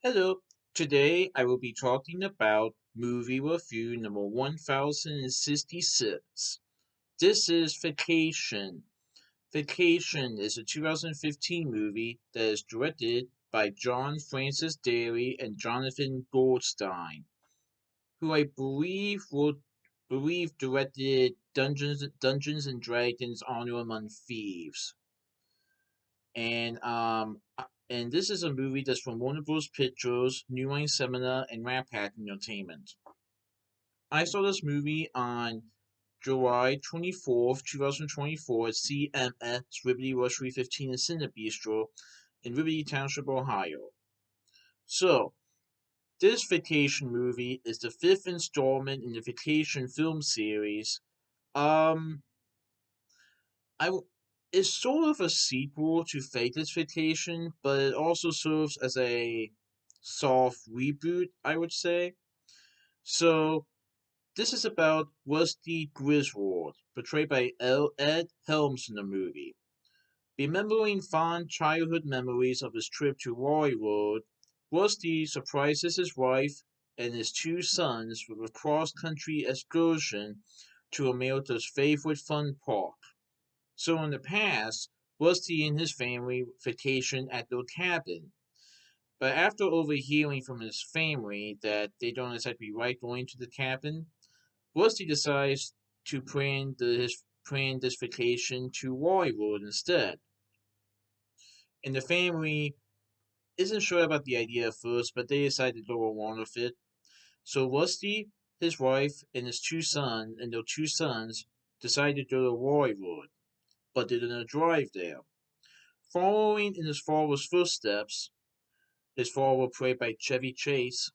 Hello, today I will be talking about movie review number 1066. This is Vacation. Vacation is a 2015 movie that is directed by John Francis Daly and Jonathan Goldstein, who I believe directed Dungeons and Dragons Honor Among Thieves. And this is a movie that's from Warner Bros. Pictures, New Line Cinema, and Ratpac Entertainment. I saw this movie on July 24th, 2024 at CMX Liberty Luxury 15 in Cinebistro in Liberty Township, Ohio. So, this vacation movie is the fifth installment in the vacation film series. Um, I w- it's sort of a sequel to Faithless Vacation, but it also serves as a soft reboot, I would say. So this is about Rusty Griswold, portrayed by Ed Helms in the movie. Remembering fond childhood memories of his trip to Roywood, Rusty surprises his wife and his two sons with a cross-country excursion to America's favorite fun park. So in the past, Rusty and his family vacationed at their cabin. But after overhearing from his family that they don't exactly like going to the cabin, Rusty decides to plan this vacation to Roywood instead. And the family isn't sure about the idea at first, but they decide to go along with it. So Rusty, his wife, and their two sons decide to go to Roywood, but they didn't drive there. Following in his father's footsteps, his father played by Chevy Chase,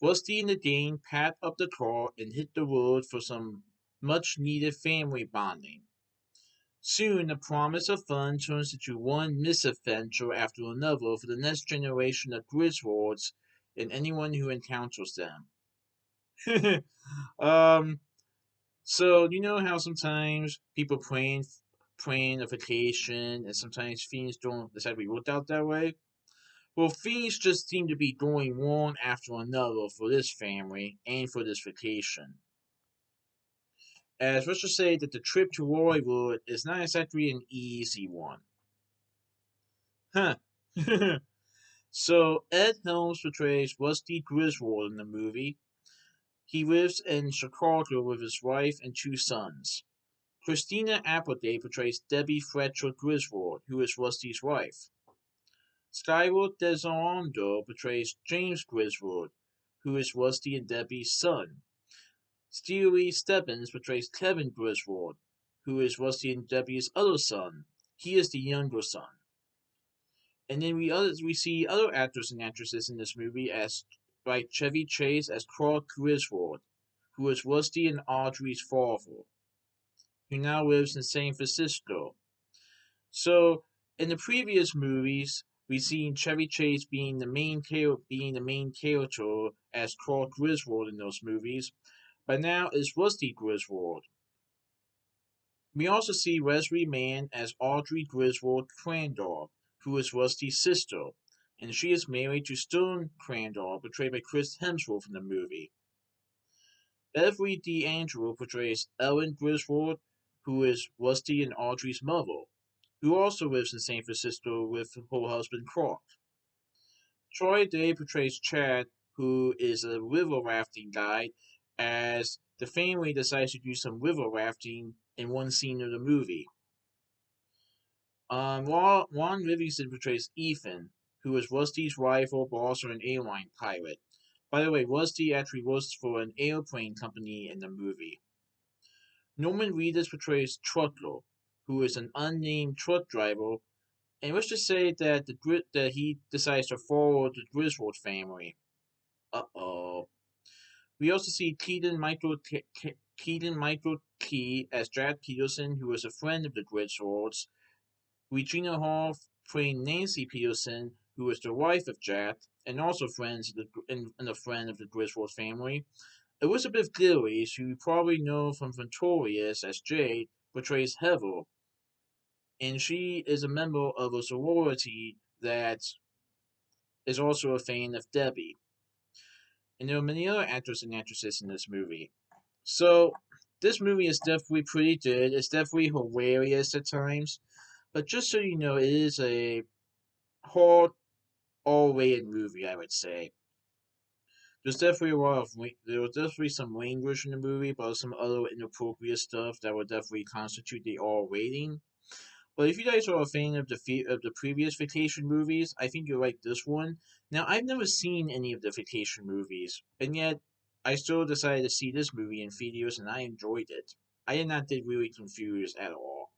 Rusty and the gang packed up the car and hit the road for some much needed family bonding. Soon the promise of fun turns into one misadventure after another for the next generation of Griswolds and anyone who encounters them. um, so you know how sometimes people plan a vacation and sometimes things don't exactly work out that way? Well, things just seem to be going one after another for this family and for this vacation. As let's just say that the trip to Roywood is not exactly an easy one. Huh. So, Ed Helms portrays Rusty Griswold in the movie. He lives in Chicago with his wife and two sons. Christina Applegate portrays Debbie Fletcher Griswold, who is Rusty's wife. Skylar Desondo portrays James Griswold, who is Rusty and Debbie's son. Steely Stebbins portrays Kevin Griswold, who is Rusty and Debbie's other son. He is the younger son. And then we see other actors and actresses in this movie as like Chevy Chase as Clark Griswold, who is Rusty and Audrey's father, who now lives in San Francisco. So in the previous movies, we seen Chevy Chase being the main character as Clark Griswold in those movies, but now it's Rusty Griswold. We also see Leslie Mann as Audrey Griswold Crandall, who is Rusty's sister, and she is married to Stone Crandall, portrayed by Chris Hemsworth in the movie. Beverly D'Angelo portrays Ellen Griswold, who is Rusty and Audrey's mother, who also lives in San Francisco with her husband Clark. Troy Day portrays Chad, who is a river rafting guide, as the family decides to do some river rafting in one scene of the movie. Ron Livingston portrays Ethan, who is Rusty's rival, boss, or an airline pilot. By the way, Rusty actually works for an airplane company in the movie. Norman Reedus portrays Truckle, who is an unnamed truck driver, and let's just say that that he decides to follow the Griswold family. Uh-oh. We also see Keaton Michael Key as Jack Peterson, who is a friend of the Griswolds. Regina Hall playing Nancy Peterson, who is the wife of Jack, and also and a friend of the Griswold family. Elizabeth Gillies, who you probably know from Victorious as Jade, portrays Heather, and she is a member of a sorority that is also a fan of Debbie, and there are many other actors and actresses in this movie. So this movie is definitely pretty good. It's definitely hilarious at times, but just so you know, it is a hard R-rated movie, I would say. There's definitely a lot of there was definitely some language in the movie, but some other inappropriate stuff that would definitely constitute the R rating. But if you guys are a fan of the previous vacation movies, I think you'll like this one. Now, I've never seen any of the vacation movies, and yet I still decided to see this movie in theaters, and I enjoyed it. I did not get really confused at all.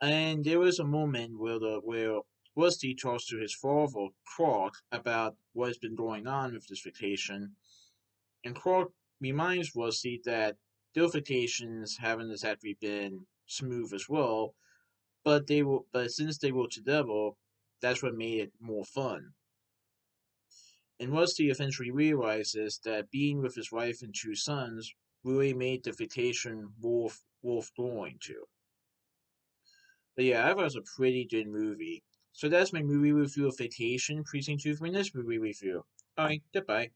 And there was a moment where Rusty talks to his father, Clark, about what has been going on with this vacation, and Clark reminds Rusty that their vacations haven't exactly been smooth as well, but since they were together, that's what made it more fun. And Rusty eventually realizes that being with his wife and two sons really made the vacation worth going to. But yeah, that was a pretty good movie. So that's my movie review of Vacation. Please tune in for my next movie review. Alright, goodbye.